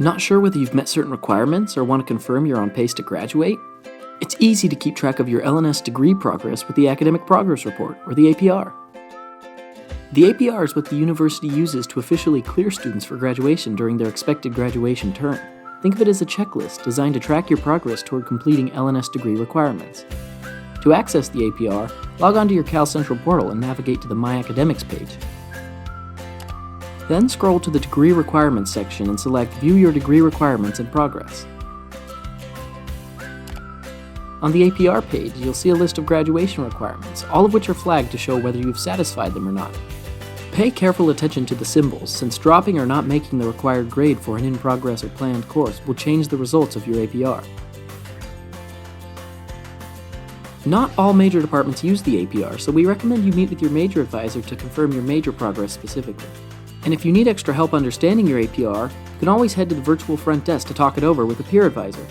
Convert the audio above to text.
Not sure whether you've met certain requirements or want to confirm you're on pace to graduate? It's easy to keep track of your L&S degree progress with the Academic Progress Report, or the APR. The APR is what the university uses to officially clear students for graduation during their expected graduation term. Think of it as a checklist designed to track your progress toward completing L&S degree requirements. To access the APR, log on to your CalCentral portal and navigate to the My Academics page. Then scroll to the Degree Requirements section and select View Your Degree Requirements and Progress. On the APR page, you'll see a list of graduation requirements, all of which are flagged to show whether you've satisfied them or not. Pay careful attention to the symbols, since dropping or not making the required grade for an in-progress or planned course will change the results of your APR. Not all major departments use the APR, so we recommend you meet with your major advisor to confirm your major progress specifically. And if you need extra help understanding your APR, you can always head to the virtual front desk to talk it over with a peer advisor.